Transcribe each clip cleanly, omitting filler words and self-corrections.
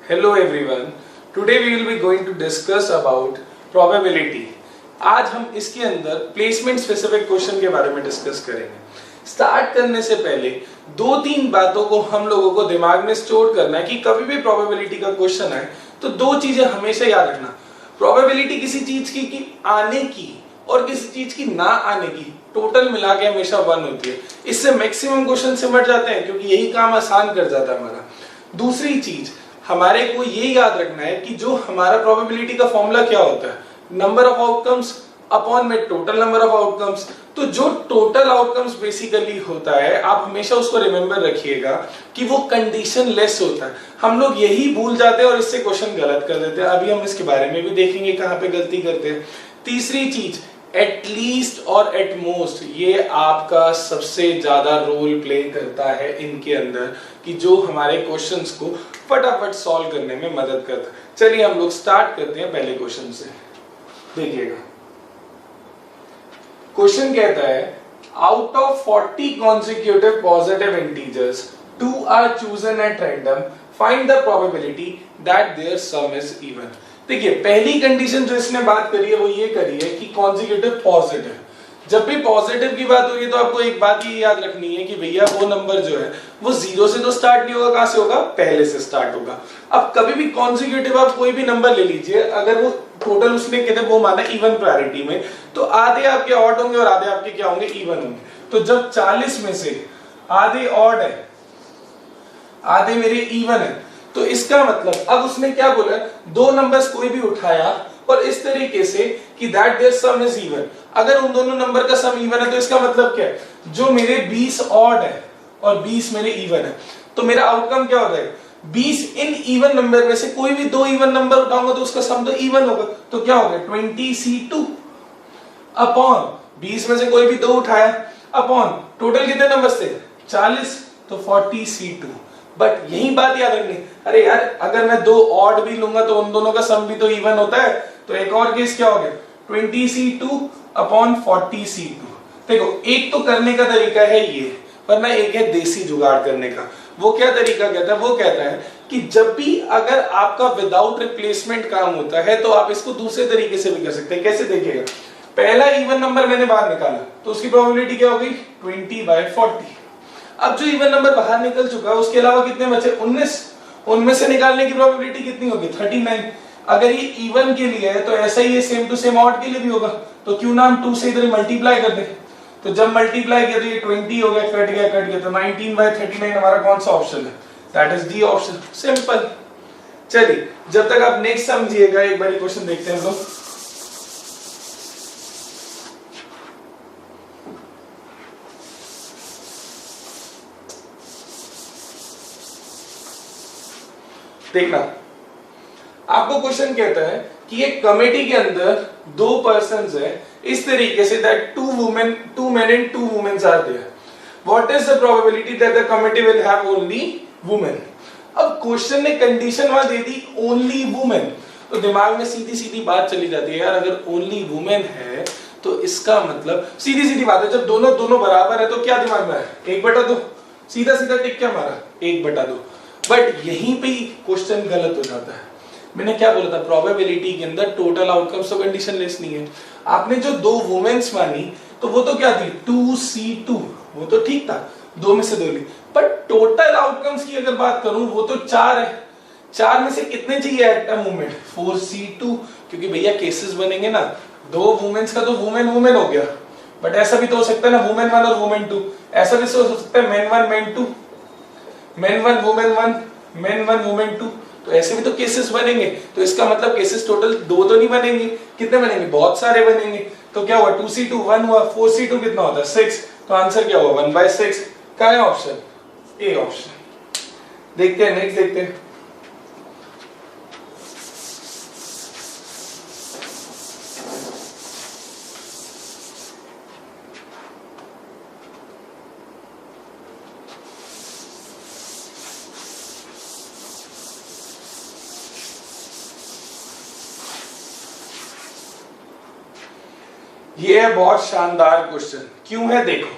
Hello everyone. Today we will be going to discuss about probability. आज हम इसके अंदर प्लेसमेंट स्पेसिफिक क्वेश्चन के बारे में डिस्कस करेंगे। स्टार्ट करने से पहले दो तीन बातों को हम लोगों को दिमाग में स्टोर करना है कि कभी भी प्रोबेबिलिटी का क्वेश्चन आए तो दो चीजें हमेशा याद रखना। प्रोबेबिलिटी किसी चीज की आने की और किसी चीज की ना आने की टोटल मिला के हमेशा 1 होती है। इससे मैक्सिमम क्वेश्चन सिमट जाते हैं क्योंकि यही काम आसान कर जाता है हमारा। दूसरी चीज हमारे को ये याद रखना है कि जो हमारा प्रोबेबिलिटी का फॉर्मूला क्या होता है, नंबर ऑफ आउटकम्स अपॉन में टोटल नंबर ऑफ आउटकम्स। तो जो टोटल आउटकम्स बेसिकली होता है आप हमेशा उसको रिमेंबर रखिएगा कि वो कंडीशन लेस होता है। हम लोग यही भूल जाते हैं और इससे क्वेश्चन गलत कर देते हैं। अभी हम इसके बारे में भी देखेंगे कहां पे गलती करते हैं। तीसरी चीज एटलीस्ट और एट मोस्ट, ये आपका सबसे ज्यादा रोल प्ले करता है इनके अंदर कि जो हमारे क्वेश्चंस को फटाफट सॉल्व करने में मदद करता है। चलिए हम लोग स्टार्ट करते हैं पहले क्वेश्चन से। देखिएगा क्वेश्चन कहता है out of 40 consecutive positive integers 2 are chosen at random, find the probability that their sum is even। देखिए पहली कंडीशन जो इसने बात करी है वो ये करी है कि कॉन्जिक्यूटिव पॉजिटिव। जब भी पॉजिटिव की बात हो रही है तो आपको एक बात ये याद रखनी है कि भैया वो नंबर जो है वो 0 से तो स्टार्ट नहीं होगा, कहां से होगा, पहले से स्टार्ट होगा। अब कभी भी कॉन्जिक्यूटिव आप कोई भी नंबर ले लीजिए, अगर वो टोटल उसने कहते वो माना इवन प्रायोरिटी में, तो आधे आपके ऑड होंगे और आधे आपके क्या होंगे, इवन होंगे। तो जब 40 में से आधे ऑड है आधे मेरे इवन है, तो इसका मतलब अब उसने क्या बोला, दो नंबर्स कोई भी उठाया और इस तरीके से कि that their sum is even. अगर उन दोनों नंबर का सम इवन है तो इसका मतलब क्या है, जो मेरे 20 ऑड है और 20 मेरे इवन है, तो मेरा आउटकम क्या होता है, 20 इन इवन नंबर में से कोई भी दो इवन नंबर उठाऊंगा तो उसका सम तो इवन होगा। तो क्या होगा 20C2 अपॉन 20 में से कोई भी दो उठाया अपॉन टोटल कितने नंबर थे 40, तो 40C2। बट यही बात याद रखनी, अरे यार अगर मैं दो ऑड भी लूंगा तो उन दोनों का सम भी तो इवन होता है। तो एक और केस क्या हो गया 20C2 अपॉन 40C2। देखो एक तो करने का तरीका है ये, वरना एक है देसी जुगाड़ करने का। वो क्या तरीका कहता है, वो कहता है कि जब भी अगर आपका विदाउट रिप्लेसमेंट काम होता है तो आप इसको दूसरे तरीके से भी कर सकते हैं। कैसे देखिएगा, पहला इवन नंबर मैंने बाहर निकाला तो उसकी प्रोबेबिलिटी क्या होगी 20/40। अब जो इवन नंबर बाहर निकल चुका है उसके अलावा कितने बचे 19, उनमें से निकालने की प्रोबेबिलिटी कितनी होगी 39। अगर ये इवन के लिए है तो ऐसा ही ये सेम टू सेम ऑड के लिए भी होगा, तो क्यों ना हम 2 से इधर मल्टीप्लाई कर दें। तो जब मल्टीप्लाई किया तो ये 20 हो गया, कट गया, तो 19/39 हमारा कौन सा ऑप्शन है, that is D option. Simple. चलिए जब तक आप नेक्स्ट समझिएगा एक बार क्वेश्चन देखते हैं हम लोग। देखना, आपको क्वेश्चन कहता है कि एक कमेटी के अंदर दो पर्सन्स है, इस तरीके say that two men and two women are there. What is the probability that the committee will have only women? अब क्वेश्चन ने कंडीशन वहां दे दी ओनली वुमेन, तो दिमाग में सीधी सीधी बात चली जाती है, यार अगर ओनली वुमेन है तो इसका मतलब सीधी सीधी बात है, जब दोनों बराबर है तो क्या दिमाग में है 1/2, सीधा सीधा टिक क्या मारा 1/2। बट यहीं पे ही क्वेश्चन गलत हो जाता है। मैंने क्या बोला था, प्रोबेबिलिटी के अंदर टोटल आउटकम्स तो कंडीशन लेस नहीं है। आपने जो दो वुमेन्स मानी तो वो तो क्या थी 2C2, वो तो ठीक था, दो में से दो ली। पर टोटल आउटकम्स की अगर बात करूं वो तो 4 है, 4 में से कितने चाहिए एट अ मोमेंट 4C2, क्योंकि भैया केसेस बनेंगे ना, दो वुमेन्स का तो वुमेन हो गया, बट ऐसा भी तो हो सकता है ना वुमेन 1 और वुमेन 2, ऐसा भी हो सकता है men 1 men 2, men 1 women 1 men 1 women 2, तो ऐसे भी तो केसेस बनेंगे। तो इसका मतलब केसेस टोटल दो तो नहीं बनेंगे, कितने बनेंगे, बहुत सारे बनेंगे। तो क्या हुआ 2C2 1 हुआ, 4C2 कितना होता है 6, तो आंसर क्या हुआ 1/6। क्या है ऑप्शन ए ऑप्शन। देखते हैं नेक्स्ट, देखते हैं। ये है बहुत शानदार क्वेश्चन, क्यों है देखो।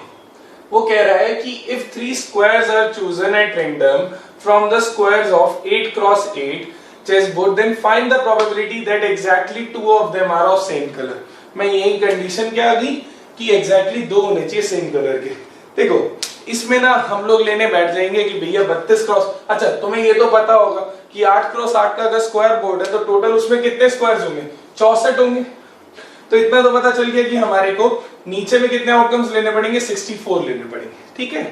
वो कह रहा है कि if 3 squares are chosen at random from the squares of 8 × 8 chessboard, then find the probability that exactly two of them are of same color. मैं यही कंडीशन क्या आ गई कि exactly दो होने चाहिए सेम कलर के। देखो इसमें ना हम लोग लेने बैठ जाएंगे कि भैया 32 क्रॉस, अच्छा तुम्हें ये तो पता होगा कि 8 क्रॉस 8 का अगर स्क्वायर बोर्ड है तो टोटल उसमें कितने स्क्वायर्स होंगे, 64 होंगे। तो इतना तो पता चल गया कि हमारे को नीचे में कितने आउटकम्स लेने पड़ेंगे, 64 लेने पड़ेंगे, ठीक है।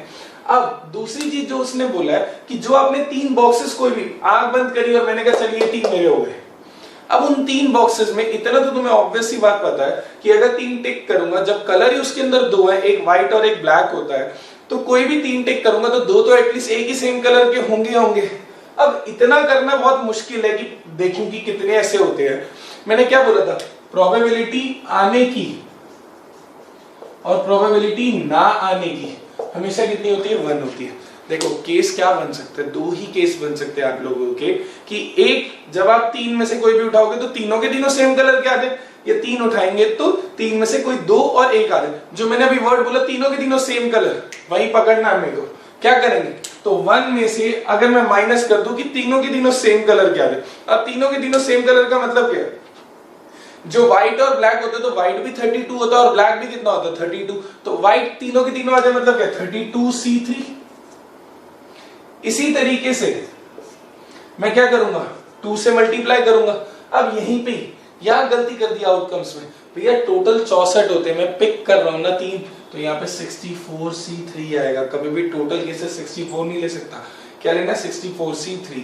अब दूसरी चीज जो उसने बोला है कि जो आपने 3 बॉक्सेस कोई भी आंख बंद करी और मैंने कहा चलिए 3 मेरे हो गए। अब उन 3 बॉक्सेस में इतना तो तुम्हें ऑब्वियस सी बात पता है कि अगर 3 टिक करूंगा, जब कलर ही उसके अंदर 2 है, एक व्हाइट और एक ब्लैक होता है, तो कोई भी 3 टिक करूंगा तो 2 तो एटलीस्ट एक ही सेम कलर के होंगे। अब इतना करना बहुत मुश्किल है कि देखूं कि कितने ऐसे होते हैं। मैंने क्या बोला था, प्रोबेबिलिटी आने की और प्रोबेबिलिटी ना आने की हमेशा कितनी होती है, 1 होती है। देखो केस क्या बन सकते हैं, 2 ही केस बन सकते हैं आप लोगों के कि एक जब आप 3 में से कोई भी उठाओगे तो तीनों के तीनों सेम कलर के आ जाए, ये 3 उठाएंगे तो 3 में से कोई 2 और 1 आ जाए। जो मैंने अभी वर्ड बोला तीनों के तीनों सेम कलर, वही पकड़ना है मेरे को। क्या करेंगे तो 1 में से अगर मैं माइनस कर दूं कि तीनों के तीनों सेम कलर के आ जाए। अब तीनों के तीनों सेम कलर का मतलब क्या है, जो व्हाइट और ब्लैक होते तो व्हाइट भी 32 होता है और ब्लैक भी कितना होता है, 32। तो व्हाइट तीनों के तीनों आ जाए मतलब क्या, 32C3। इसी तरीके से मैं क्या करूंगा, 2 से मल्टीप्लाई करूंगा। अब यहीं पे यहां गलती कर दिया आउटकम्स में, भैया टोटल 64 होते हैं, मैं पिक कर रहा हूं ना 3, तो यहाँ पे 64C3 आएगा। कभी भी टोटल केसेस 64 नहीं ले सकता, क्या लेना, 64C3।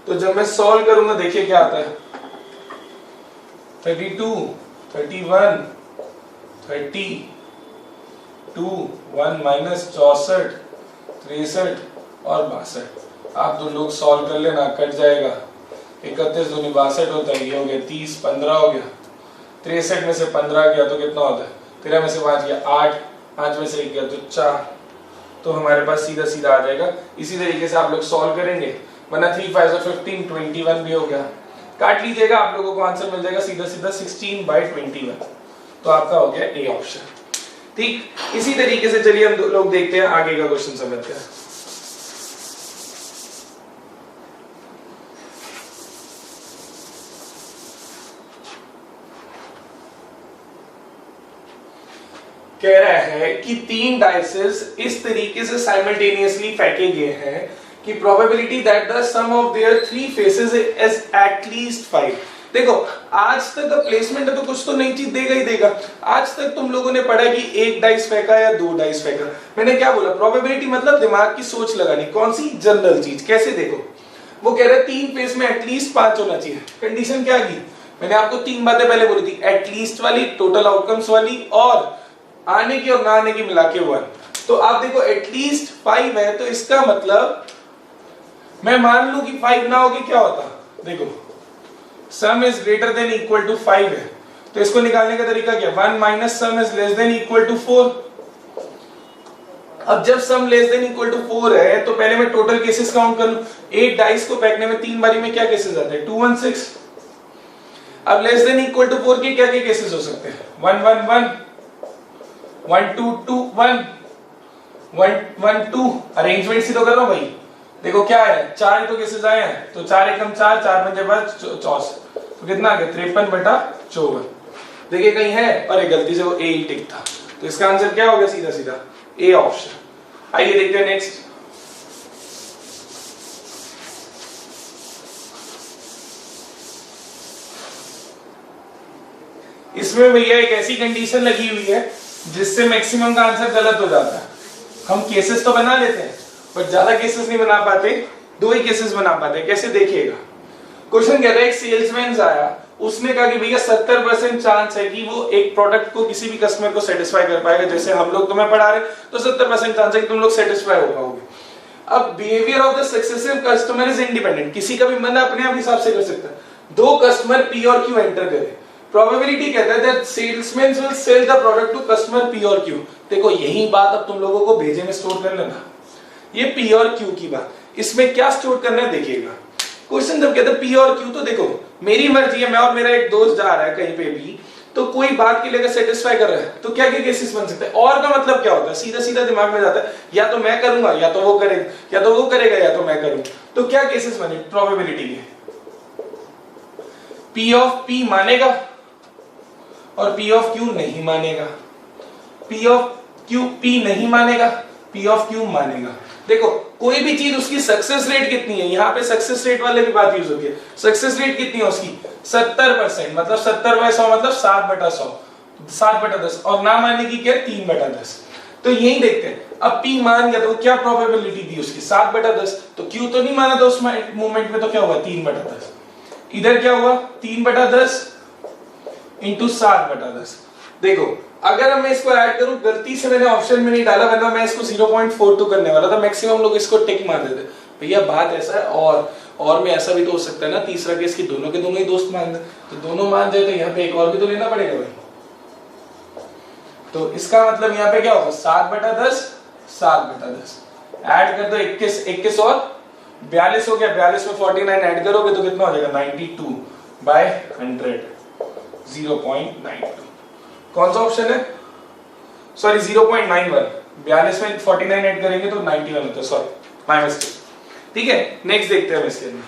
तो जब मैं सॉल्व करूंगा देखिए क्या आता है, 32, 31, 32, 1 माइनस 64, 63 और 62। आप दो लोग सॉल्व कर लेना, कट जाएगा। 31 दूनी 62 होता है, ये हो गया 30, 15 हो गया। 63 में से 15 गया तो कितना होता है, 13 में से 5 गया 8, 5 में से 1 गया तो 4। तो हमारे पास सीधा सीधा आ जाएगा। इसी तरीके से आप लोग सॉल्व करेंगे, वरना 3 5 15, 21 भी हो गया। काट लीजिएगा, आप लोगों को आंसर मिल जाएगा सीधा सीधा 16/21। तो आपका हो गया ए ऑप्शन, ठीक। इसी तरीके से चलिए हम लोग देखते हैं आगे का क्वेश्चन समझते हैं। कह रहा है कि 3 डाइसेस इस तरीके से साइमल्टेनियसली फेंके गए हैं कि probability that the sum of their 3 faces is at least 5। देखो आज तक का प्लेसमेंट है तो कुछ तो नई चीज देगा ही देगा। आज तक तुम लोगों ने पढ़ा कि 1 डाइस फेंका या 2 डाइस फेंका। मैंने क्या बोला, प्रोबेबिलिटी मतलब दिमाग की सोच लगानी, कौन सी, जनरल चीज। कैसे देखो, वो कह रहा है 3 फेस में एटलीस्ट 5 होना चाहिए। कंडीशन क्या की, मैंने आपको 3 बातें पहले बोली थी, एटलीस्ट वाली, टोटल आउटकम्स वाली और आने की और ना आने की मिला के 1। तो आप देखो एटलीस्ट 5 है तो इसका मतलब मैं मान लूं कि 5 ना होगी क्या होता, देखो sum is greater than equal to 5 है तो इसको निकालने का तरीका क्या, 1 minus sum is less than equal to 4। अब जब sum less than equal to 4 है तो पहले मैं टोटल केसेस काउंट कर लूं। 8 डाइस को फेंकने में 3 बारी में क्या केसेस आते हैं, 2 1 6। अब लेस देन इक्वल टू 4 के क्या क्या केसेस हो सकते हैं, 1 1 1, 1 2 2 1, 1 1 2। अरेंजमेंट सी तो कर रहा हूं भाई। देखो क्या है, 4 तो केसेस आए हैं तो 4 एकम 4, 4 पंजे 64, तो कितना आ गया 53/54। देखिए कहीं है, अरे गलती से वो ए ही टिक था, तो इसका आंसर क्या हो गया, सीधा सीधा ए ऑप्शन। आइए देखते हैं नेक्स्ट। इसमें भैया एक ऐसी कंडीशन लगी हुई है जिससे मैक्सिमम का आंसर गलत हो जाता है। हम केसेस तो बना लेते हैं बट ज्यादा केसेस नहीं बना पाते, 2 ही केसेस बना पाते। कैसे देखिएगा, क्वेश्चन कहता है एक सेल्समैन आया, उसने कहा कि भैया 70% चांस है कि वो एक प्रोडक्ट को किसी भी कस्टमर को सेटिस्फाई कर पाएगा। जैसे हम लोग तुम्हें पढ़ा रहे तो 70% चांस है कि तुम लोग सेटिस्फाई हो पाओगे। अब behaviour of the successive customer is independent, किसी का भी मन अपने आप हिसाब से कर सकता है। 2 कस्टमर पी और क्यू एंटर करें, प्रोबेबिलिटी कहता है that salesman will sell the product to customer P और क्यू। देखो यही बात अब तुम लोगों को भेजे में स्टोर कर लेना, ये पी और क्यू की बात। इसमें क्या स्टोर करना है देखिएगा। क्वेश्चन जब कहता है पी और क्यू, तो देखो मेरी मर्जी है, मैं और मेरा एक दोस्त जा रहा है कहीं पे भी, तो कोई बात के लिए सेटिस्फाई कर रहा है तो क्या क्या केसेस बन सकते हैं। और का मतलब क्या होता है, सीधा सीधा दिमाग में जाता है, या तो मैं करूंगा या तो वो करेगा, या तो वो करेगा या तो मैं करूंगा। तो क्या केसेस बने प्रोबेबिलिटी के, P ऑफ P मानेगा और P ऑफ Q नहीं मानेगा, P ऑफ Q P नहीं मानेगा, P ऑफ Q मानेगा। देखो कोई भी चीज उसकी सक्सेस रेट कितनी है, यहाँ पे सक्सेस रेट वाले भी बात यूज होती है। सक्सेस रेट कितनी है उसकी 70%, मतलब 70/100 मतलब 7/100, 7/10, और ना मानने की क्या 3/10। तो यही देखते हैं, अब P मान गया तो क्या प्रोबेबिलिटी थी उसकी 7/10, तो Q तो नहीं माना था उस मोमेंट में, तो क्या हुआ 3/10। इधर क्या हुआ 3/10 इंटू 7/10। देखो अगर मैं इसको ऐड करूं, गलती से मैंने ऑप्शन में नहीं डाला, वरना मैं इसको 0.42 करने वाला था, मैक्सिमम लोग इसको टिक मार देते। भैया बात ऐसा है, और में ऐसा भी तो हो सकता है ना, तीसरा केस की दोनों के दोनों ही दोस्त मान दे, तो दोनों मान जाए तो यहाँ पे एक और भी तो लेना पड़ेगा भाई। तो इसका मतलब यहाँ पे क्या होगा 7/10, 7/10 ऐड कर दो, 21 और 42 हो गया, 42 में 49 ऐड करोगे तो कितना हो जाएगा 92/100, 0.92। कौन सा ऑप्शन है, सॉरी 0.91, 42 में 49 ऐड करेंगे तो 91 होता है, सॉरी माय मिस्टेक। ठीक है, नेक्स्ट देखते हैं इसके अंदर।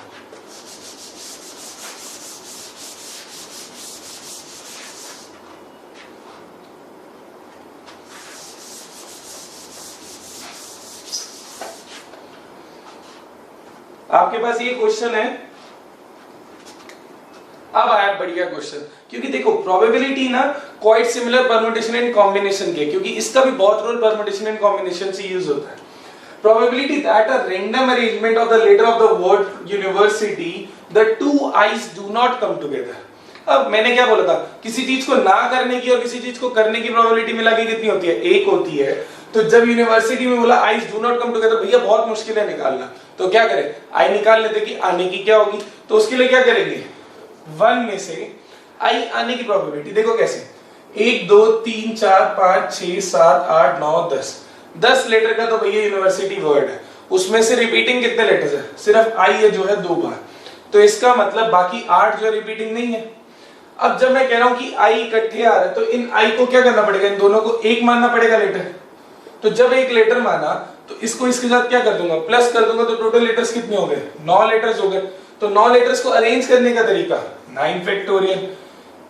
आपके पास ये क्वेश्चन है, अब आया बढ़िया क्वेश्चन, क्योंकि देखो प्रोबेबिलिटी ना quite similar permutation and combination के, क्योंकि इसका भी बहुत रोल परम्यूटेशन एंड कॉम्बिनेशन से यूज होता है। Probability that a random arrangement of the letter of the word university the two I's do not come together. अब मैंने क्या बोला था, किसी चीज को ना करने की और किसी चीज को करने की प्रोबेबिलिटी मिला के कितनी होती है, एक होती है। तो जब यूनिवर्सिटी में बोला eyes do not come together, भैया बहुत मुश्किल है निकालना, तो क्या करें आई निकाल लेते कि आने की क्या होगी, तो उसके लिए क्या करेंगे 1 में से आई आने की प्रोबेबिलिटी देखो कैसे, 1 2 3 4 5 6 7 8 9 10 लेटर का तो भैया यूनिवर्सिटी वर्ड है, उसमें से रिपीटिंग कितने लेटर्स है, सिर्फ आई है जो है 2 बार, तो इसका मतलब बाकी 8 जो रिपीटिंग नहीं है। अब जब मैं कह रहा हूं कि आई इकट्ठे आ रहे हैं, तो इन आई को क्या करना पड़ेगा, इन दोनों को एक मानना पड़ेगा लेटर। तो जब एक लेटर माना तो इसको इसके साथ क्या कर दूंगा, प्लस कर दूंगा, तो टोटल लेटर्स कितने हो गए 9 लेटर्स हो गए। तो 9 लेटर्स को अरेंज करने का तरीका 9 फैक्टोरियल।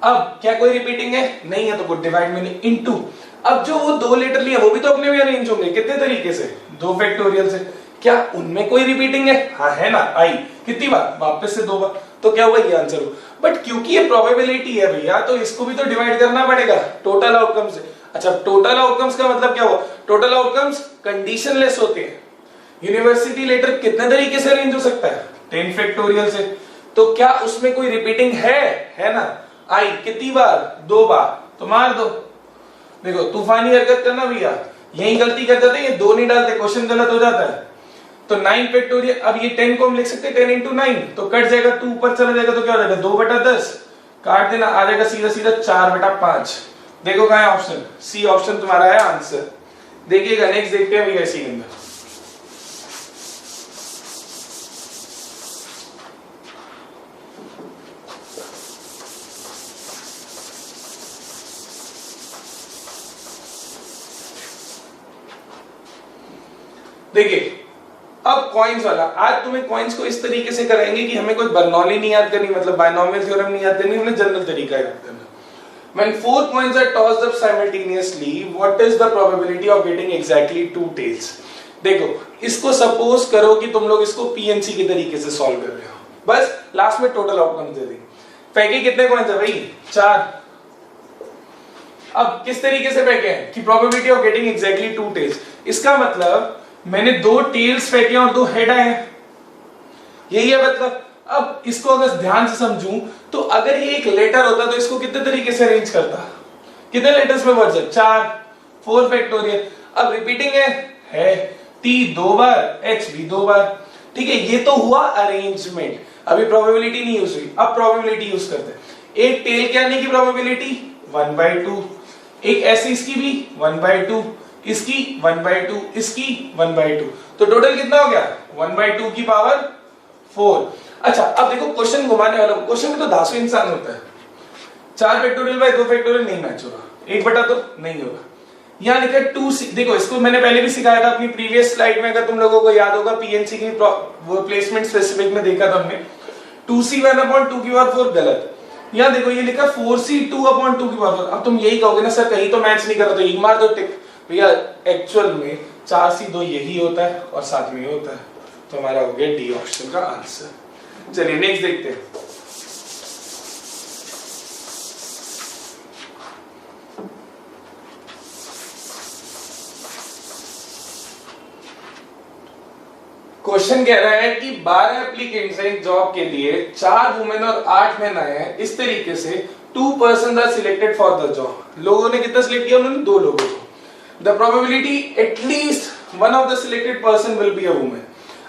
अब क्या कोई रिपीटिंग है, नहीं है, तो गुड डिवाइड में इनटू। अब जो वो 2 लेटर लिए वो भी तो अपने भी अरेंज होंगे, कितने तरीके से 2 फैक्टोरियल से। क्या उनमें कोई रिपीटिंग है, हाँ है ना, आई कितनी बार, वापस से 2 बार, तो क्या हुआ ये आंसर हो। बट क्योंकि ये प्रोबेबिलिटी है भैया, तो इसको भी तो डिवाइड करना पड़ेगा टोटल आउटकम से। अच्छा टोटल आउटकम्स का मतलब क्या हुआ, टोटल आउटकम्स कंडीशनलेस होते हैं। यूनिवर्सिटी लेटर कितने तरीके से अरेंज हो सकता है, 10 फैक्टोरियल से। तो क्या उसमें कोई रिपीटिंग है ना, आई कितनी बार 2 बार, तो मार दो। देखो तूफानी हरकत करना भैया, यही गलती कर जाते हैं, ये 2 नहीं डालते, क्वेश्चन गलत हो जाता है। तो 9 फैक्टोरियल, अब ये 10 को हम लिख सकते हैं 10 into 9, तो कट जाएगा, 2 ऊपर चला जाएगा, तो क्या हो जाएगा 2/10, काट देना, आ जाएगा सीधा सीधा 4/5। देखो कहां है ऑप्शन, सी ऑप्शन तुम्हारा है आंसर। देखिएगा नेक्स्ट देखते हैं भैया इसी के अंदर। देखिए अब कॉइन्स वाला, आज तुम्हें कॉइन्स को इस तरीके से कराएंगे कि हमें कोई बर्नौली नहीं याद करनी, मतलब बायनॉमियल थ्योरम नहीं याद करनी, हमें जनरल तरीका याद करना। When 4 coins are tossed up simultaneously, what is the probability of getting exactly 2 tails? देखो इसको सपोज करो कि तुम लोग इसको पीएनसी के तरीके से सॉल्व कर रहे हो, बस लास्ट में टोटल आउटकम दे देंगे। फेंके कितने कॉइन्स है भाई 4। अब किस तरीके से फेंके हैं कि probability of getting exactly 2 tails, इसका मतलब मैंने 2 टेल्स फेंके और 2 हेड आए, यही है मतलब। अब इसको अगर ध्यान से समझूं तो अगर ये एक लेटर होता तो इसको कितने तरीके से अरेंज करता, कितने लेटर्स में वर्ड है 4, 4 फैक्टोरियल। अब रिपीटिंग है टी 2 बार, एच भी 2 बार, ठीक है, ये तो हुआ अरेंजमेंट। अभी प्रोबेबिलिटी नहीं यूज हुई, अब प्रोबेबिलिटी यूज करते हैं। एक टेल के आने की प्रोबेबिलिटी 1/2, एक ऐसी इसकी भी 1/2, इसकी 1/2, इसकी 1/2, तो टोटल कितना हो गया 1/2 की पावर 4। अच्छा अब देखो क्वेश्चन घुमाने वाला, क्वेश्चन में तो दासो इंसान होता है। 4 फैक्टोरियल बाय 2 फैक्टोरियल नहीं मैच होगा, 1/2 नहीं होगा। यहाँ लिखा 2c, देखो इसको मैंने पहले भी सिखाया था अपनी प्रीवियस स्लाइड में, अगर तुम लोगों को याद होगा पीएनसी की वो प्लेसमेंट स्पेसिफिक में देखा था हमने। 2c 1/2 की पावर 4 गलत, यहाँ देखो ये लिखा 4c2/2 की पावर। अब तुम यही कहोगे ना सर कहीं तो मैच नहीं कर रहा, तो यही मार दो टिक। भैया एक्चुअल में 4c2 यही होता है और साथ में ये होता है, तो हमारा हो गया डी ऑप्शन का आंसर। चलिए नेक्स्ट देखते हैं। क्वेश्चन कह रहा है कि 12 एप्लीकेंट्स हैं जॉब के लिए, 4 वुमेन और 8 मेन आए हैं। इस तरीके से 2 person are selected for the job. लोगों ने कितना सिलेक्ट किया? उन्होंने 2 लोगों को। The probability at least one of the selected person will be a women.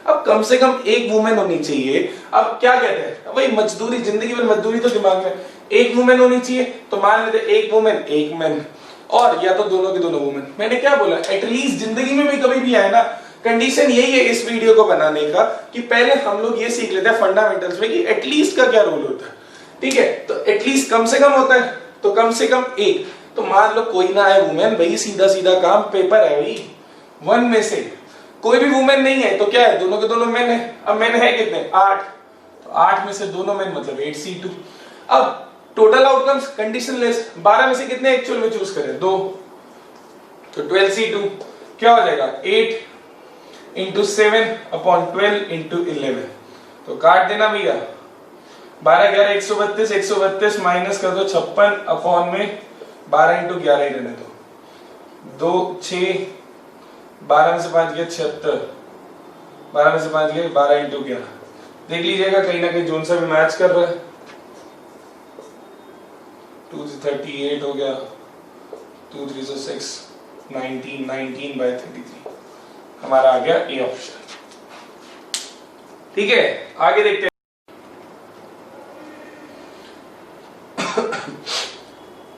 अब कम से कम एक वुमेन होनी चाहिए। अब क्या कहते हैं भाई, मजदूरी, जिंदगी में मजदूरी तो दिमाग में, एक वुमेन होनी चाहिए। तो मान लेते एक वुमेन एक मैन, और या तो दोनों के दोनों वुमेन। मैंने क्या बोला, एटलीस्ट जिंदगी में भी कभी भी आए ना, कंडीशन यही है इस वीडियो को बनाने का कि पहले हम लोग ये सीख लेते हैं फंडामेंटल्स में कि एटलीस्ट का क्या रोल होता है। ठीक है, तो एटलीस्ट कम से कम होता है, तो कम से कम एक। तो मान लो कोई ना है वुमेन, भाई सीधा सीधा काम, पेपर है भाई, 1 में से कोई भी वुमेन नहीं है, तो क्या है, दोनों के दोनों मेन है। अब मेन है कितने? 8, तो 8 में से दोनों मेन मतलब 8c2। अब टोटल आउटकम्स कंडीशन लेस, 12 में से कितने एक्चुअल में चूज करें? 2, तो 12c2 क्या हो जाएगा? 8 इंटू 7/12 इंटू 11। तो काट देना भैया, 12 11 132, 132 माइनस कर दो 56 अपॉन में 12 इंटू 11 ही रहने दो, 2 6, 12 में से 5 गया 76, 12 में से 5 गया 12 इंटू 11। देख लीजिएगा कहीं ना कहीं जोन सा भी मैच कर रहा है। 2 से 38 हो गया, 2 3 से 6, 19, 19/33 हमारा आ गया ए ऑप्शन। ठीक है, आगे देखते हैं।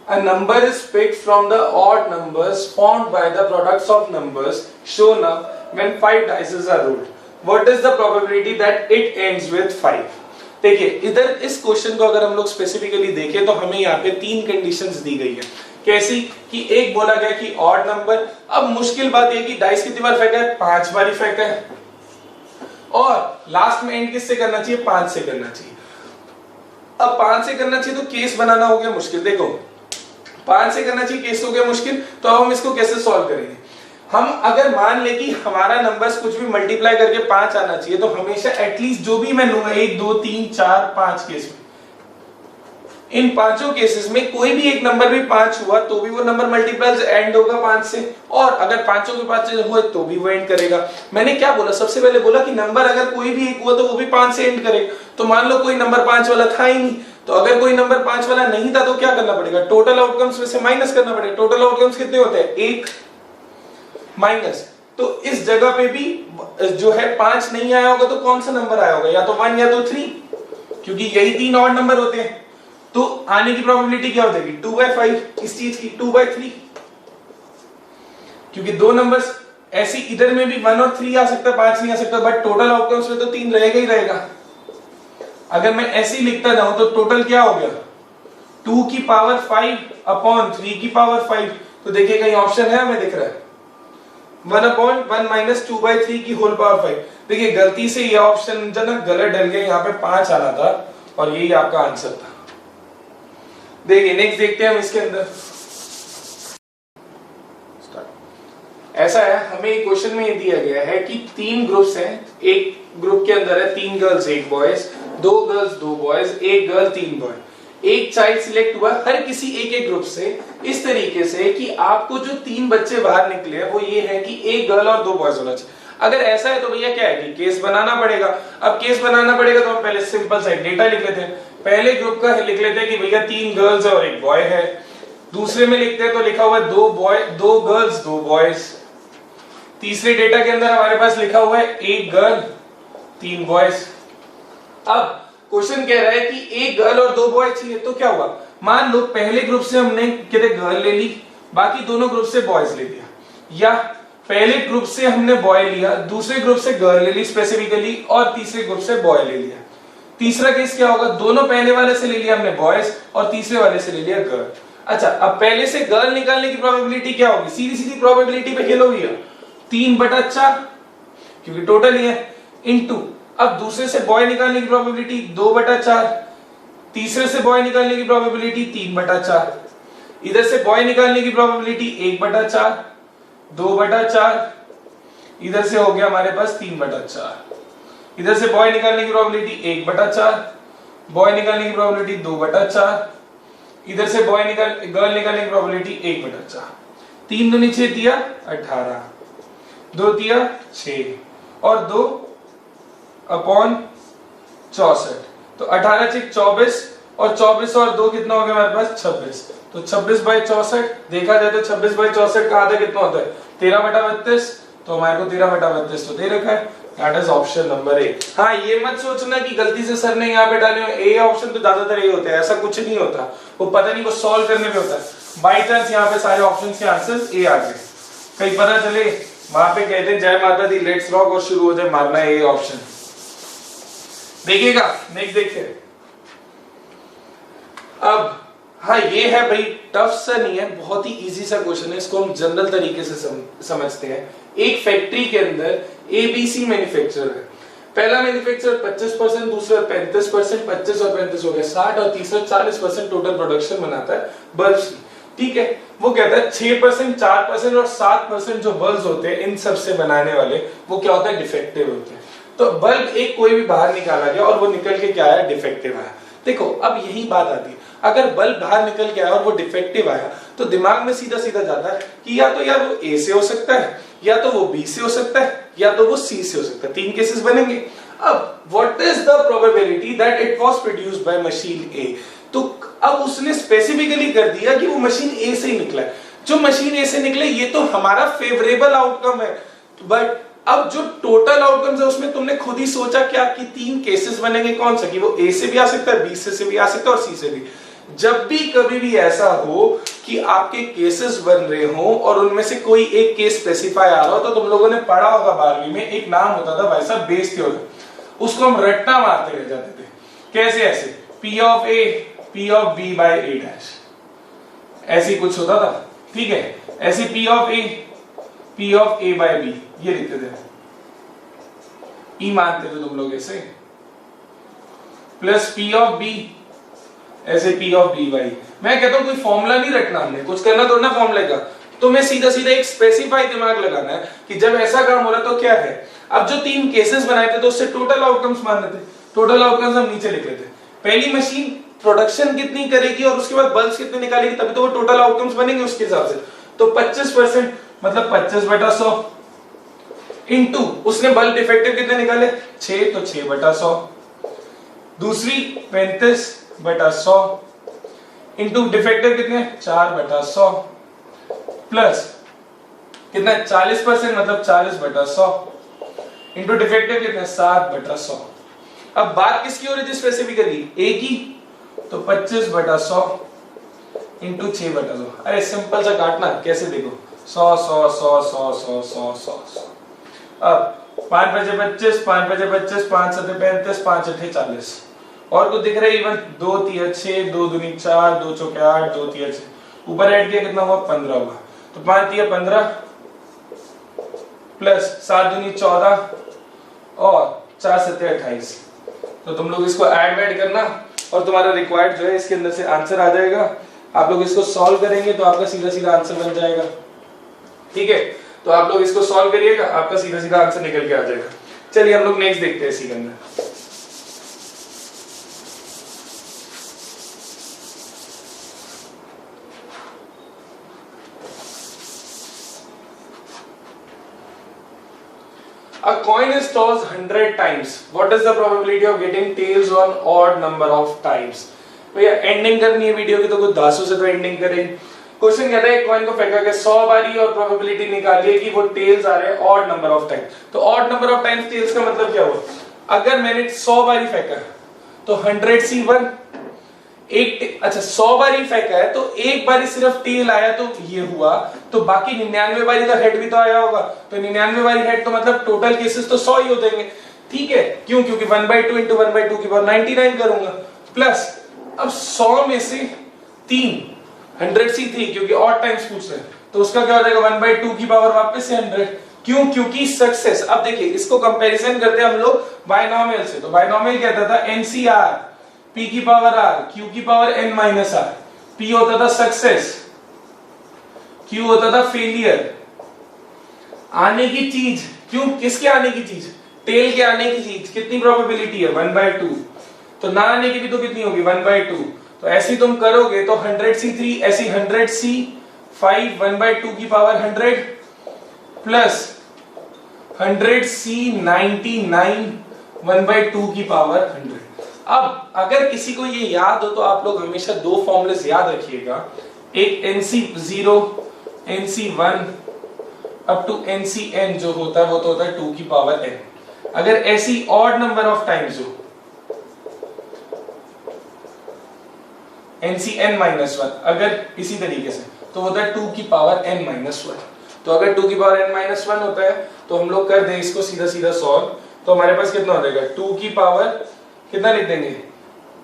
A number is picked from the odd numbers formed by the products of numbers shown up when 5 dice are rolled. What is the probability that it ends with 5? देखिए इधर इस क्वेश्चन को अगर हम लोग स्पेसिफिकली देखें तो हमें यहाँ पे 3 कंडीशंस दी गई है। कैसी? कि एक बोला गया कि ऑड नंबर। अब मुश्किल बात यह कि डाइस कितनी बार फेंका है? 5 बार ही फेंका है, और लास्ट में एंड किससे करना चाहिए? 5 से करना चाहिए। अब 5 से करना चाहिए तो केस बनाना हो गया मुश्किल। देखो 5 से करना चाहिए, केस हो गया मुश्किल। तो अब हम इसको कैसे सॉल्व करेंगे? हम अगर मान ले कि हमारा नंबर्स कुछ भी मल्टीप्लाई करके 5 आना चाहिए, तो हमेशा एटलीस्ट जो भी मैं लूंगा 1 2 3 4 5 केस में, इन पांचों केसेस में कोई भी एक नंबर भी 5 हुआ तो भी वो नंबर मल्टीपल्स एंड होगा 5 से, और अगर पांचों के 5 हुए तो भी वो एंड करेगा। मैंने क्या बोला? सबसे पहले बोला कि नंबर अगर कोई भी एक हुआ तो वो भी 5 से एंड करेगा। तो मान लो कोई नंबर 5 वाला था ही नहीं, तो अगर कोई नंबर 5 वाला नहीं था तो क्या करना पड़ेगा? टोटल आउटकम्स में से माइनस करना पड़ेगा। टोटल आउटकम्स कितने होते हैं? 1 माइनस, तो इस जगह पे भी जो है 5 नहीं आया होगा तो कौन सा नंबर आया होगा? या तो 1 या तो 3, क्योंकि यही 3 ऑड नंबर होते हैं। तो आने की प्रोबेबिलिटी क्या हो जाएगी? 2/5। इस चीज की 2/3, क्योंकि दो नंबर्स ऐसी इधर में भी 1 और 3 आ सकता है, 5 नहीं आ सकता, बट टोटल आउटकम्स में तो 3 रहेगा ही रहेगा। अगर मैं ऐसे ही लिखता जाऊं तो टोटल क्या हो गया? 2 की पावर 5 अपॉन 3 की पावर 5। तो देखिए कहीं ऑप्शन है हमें दिख रहा है 1/1 माइनस 2/3 की होल पावर 5। देखिए गलती से ये ऑप्शन जो ना गलत डल गया, यहाँ पे 5 आना था और यही आपका आंसर था। देखिए नेक्स्ट देखते हैं हम इसके अंदर। ऐसा है, हमें क्वेश्चन में ये दिया गया है कि 3 ग्रुप्स हैं। एक ग्रुप के अंदर है 3 girls 1 boys, 2 girls 2 boys, 1 girl 3 boy. एक चाइल्ड सिलेक्ट हुआ हर किसी एक ग्रुप से इस तरीके से कि आपको जो 3 बच्चे बाहर निकले हैं वो ये है कि 1 गर्ल और 2 बॉयज होना चाहिए। अगर ऐसा है तो भैया क्या है कि केस बनाना पड़ेगा। अब केस बनाना पड़ेगा तो हम पहले सिंपल सा डेटा लिख लेते हैं। पहले ग्रुप का लिख लेते हैं कि भैया 3 गर्ल्स और 1 बॉय है। दूसरे में लिखते हैं तो लिखा हुआ है 2 गर्ल्स 2 बॉयज। तीसरे डेटा के अंदर हमारे पास लिखा हुआ है 1 गर्ल 3 बॉयज। अब क्वेश्चन कह रहा है कि 1 गर्ल और 2 बॉय चाहिए, तो क्या हुआ? मान लो पहले ग्रुप से हमने कहते गर्ल ले ली, बाकी दोनों ग्रुप से बॉयज ले लिया, या पहले ग्रुप से हमने बॉय लिया, दूसरे ग्रुप से गर्ल ले ली स्पेसिफिकली, और तीसरे ग्रुप से बॉय ले लिया। तीसरा केस क्या होगा? दोनों पहले वाले से ले लिया हमने बॉयज और तीसरे वाले से ले लिया गर्ल। अच्छा, अब पहले से गर्ल निकालने की प्रोबेबिलिटी क्या होगी? सीधी सीधी प्रोबेबिलिटी पे खेलो भैया, 3/4 क्योंकि टोटल ही है, इनटू अब दूसरे से बॉय निकालने की प्रोबेबिलिटी 2/4, तीसरे से बॉय निकालने की प्रोबेबिलिटी 3/4, इधर से बॉय निकालने की प्रोबेबिलिटी 1/4, 2/4, इधर से हो गया हमारे पास 3/4, इधर से बॉय निकालने की प्रोबेबिलिटी 1/4, बॉय निकालने की प्रोबेबिलिटी 2/4, इधर से गर्ल निकालने की प्रोबेबिलिटी 1/4। 3 दूनी 6 दिया 18, 2 दिया 6 और 2/64, तो 18 6 24 और 24 और 2 कितना हो गया हमारे पास 26, तो 26/64 देखा जाए तो 26/64 का आधा कितना होता है 13/32, तो हमारे को 13/32 तो दे रखा है, that is option number A. हाँ ये मत सोचना कि गलती से सर ने यहाँ पे डाले हो ए ऑप्शन, तो ज्यादातर ए होते हैं, ऐसा कुछ नहीं होता, वो पता नहीं वो सॉल्व करने पे होता है, बाई चांस यहाँ पे सारे ऑप्शंस के आंसर्स ए आ गए, कहीं पता चले वहां पे कहते हैं जय माता दी लेट्स रॉक और शुरू हो जाए मारना ए ऑप्शन। देखिएगा नेक्स्ट देखिए। अब हाँ ये है भाई टफ सा नहीं है, बहुत ही इजी सा क्वेश्चन है, इसको हम जनरल तरीके से समझते हैं। एक फैक्ट्री के अंदर एबीसी मैन्युफैक्चरर है, पहला मैन्युफैक्चरर 25%, दूसरा 35%, 25 और 35 हो गया 60 और तीसरा 40% टोटल प्रोडक्शन बनाता है बल्ब्स की, ठीक है। वो कहता है 6%, 4% और 7% जो बल्ब्स होते हैं इन सब से बनाने वाले वो क्या होता है डिफेक्टिव होते हैं। तो बल्ब एक कोई भी बाहर निकाला गया और वो निकल के क्या आया डिफेक्टिव आया। देखो अब यही बात आती है, अगर बल्ब बाहर निकल के आया और वो डिफेक्टिव आया तो दिमाग में सीधा सीधा जाता है कि या तो यार वो ए से हो सकता है, या तो वो बी से हो सकता है, या तो वो सी से हो सकता है, 3 केसेस बनेंगे। अब what is the probability that it was produced by machine A, तो अब उसने स्पेसिफिकली कर दिया कि वो मशीन ए से ही निकला है, जो मशीन ए से निकले ये तो हमारा फेवरेबल आउटकम है, बट अब जो टोटल आउटकम्स है उसमें तुमने खुद ही सोचा क्या कि 3 केसेस बनेंगे, कौन सा कि वो ए से भी आ सकता है, बी से भी आ सकता है और सी से भी। जब भी कभी भी ऐसा हो कि आपके केसेस बन रहे हो और उनमें से कोई एक केस स्पेसिफाई आ रहा हो, तो तुम लोगों ने पढ़ा होगा 12वीं में एक नाम होता था भाई साहब बेस थ्योरम, उसको हम रट्टा मारते रह जाते थे। कैसे? ऐसे P of A P of B by A dash, ऐसी कुछ होता था, ठीक है। ऐसे P of A P of A by B ये लिखते थे, E मानते थे तुम लोग ऐसे, प्लस P ऑफ B ऐसे P ऑफ B बाई। मैं कहता हूं कोई फॉर्मूला नहीं रखना, हमने कुछ करना तो ना फॉर्मूले का, तुम्हें सीधा सीधा एक स्पेसिफाई दिमाग लगाना है कि जब ऐसा काम हो रहा तो क्या है। अब जो 3 केसेस बनाए थे तो उससे टोटल आउटकम्स मान लेते, टोटल आउटकम्स हम नीचे लिख लेते। पहली मशीन प्रोडक्शन कितनी करेगी और उसके बाद बल्ब्स कितने निकालेगी, तभी तो वो टोटल आउटकम्स बनेंगे उसके हिसाब से। तो 25% मतलब 25/100 इनटू उसने बल्ब डिफेक्टिव कितने निकाले 6, तो 6/100। दूसरी 35/100 इनटू डिफेक्टिव कितने 4/100 प्लस कितना 40% मतलब 40/100 इनटू डिफेक्टिव कितने 7/100। अब बात किसकी हो रही थी स्पेसिफिकली ए की, तो 25/100 इनटू 6/100। अरे सिंपल सा काटना, कैसे देखो 100 100 100 100 100 100 100। अब 5 5 25 5 5 25 5 7 35 5 8 40 और कुछ दिख रहा है इवन 2 3 6 2 दूनी 4 2 चौके 8 2 3 6 ऊपर ऐड किया कितना हुआ 15 हुआ, तो 5 3 15 प्लस 7 दूनी 14 और 4 7 28। तो तुम लोग इसको ऐड करना और तुम्हारा रिक्वायर्ड जो है इसके अंदर से आंसर आ जाएगा। आप लोग इसको सॉल्व करेंगे तो आपका सीधा सीधा आंसर बन जाएगा, ठीक है। तो आप लोग इसको सॉल्व करिएगा, आपका सीधा सीधा आंसर निकल के आ जाएगा। चलिए हम लोग नेक्स्ट देखते हैं इसी के अंदर। A coin is tossed 100 times. What is the probability of getting tails on odd number of times? भैया एंडिंग करनी है वीडियो की तो कुछ दासों से तो एंडिंग करें। क्वेश्चन कहता है कॉइन को फेंका गया 100 बारी और प्रोबेबिलिटी निकालिए कि वो टेल्स आ रहे हैं ऑड नंबर ऑफ टाइम। तो odd number of times tails का मतलब क्या हुआ, अगर मैंने 100 बारी फेंका तो 100C1 एक, अच्छा 100 बारी फेंका है तो एक बारी सिर्फ टेल आया तो ये हुआ, तो बाकी 99 बारी तो हेड भी तो आया होगा, तो 99 बारी हेड तो मतलब टोटल केसेस तो 100 ही हो जाएंगे, ठीक है। क्यों? क्योंकि 1/2 इंटू 1/2 की पावर 99 करूंगा, प्लस अब 100 में से 3 100C3 क्योंकि ऑड टाइम्स पूछ रहे हैं तो उसका क्या हो जाएगा 1/2 की पावर वापस से 100। क्यों? क्योंकि सक्सेस। अब देखिए इसको कंपैरिजन करते हैं हम लोग बायनोमियल से, तो बायनोमियल कहता था NCR p की पावर r, q की power n minus r। p होता था सक्सेस, q होता था फेलियर। आने की चीज, क्यों, किसके आने की चीज, टेल के आने की चीज, कितनी प्रोबेबिलिटी है 1/2। तो ना आने की भी तो कितनी होगी 1/2। तो ऐसी तुम करोगे तो 100c3 ऐसी 100c5 1/2 की पावर 100 प्लस 100c99 1/2 की पावर 100। अब अगर किसी को ये याद हो तो आप लोग हमेशा दो फॉर्मूले याद रखिएगा, एक NC0 NC1 up to NCN जो होता है वो तो होता है 2 की पावर n। अगर ऐसी ऑड नंबर ऑफ टाइम्स हो NCN माइनस 1, अगर इसी तरीके से तो होता है 2 की पावर n माइनस 1। तो अगर 2 की पावर n माइनस 1 होता है तो हम लोग कर दें इसको सीधा सीधा सॉल्व, तो हमारे पास कितना हो जाएगा 2 की पावर कितना लिख देंगे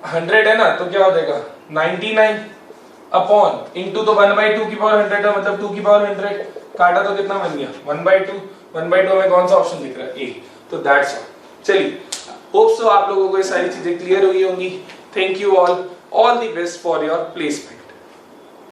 100 है ना, तो क्या हो जाएगा 99 अपॉन इनटू, तो 1/2 की पावर 100 है मतलब 2 की पावर 100 काटा तो कितना बन गया 1/2। 1/2 में कौन सा ऑप्शन दिख रहा है, ए। तो दैट्स ऑल। चलिए, होप सो आप लोगों को ये सारी चीजें क्लियर हुई होंगी। Thank you all the best for your placement.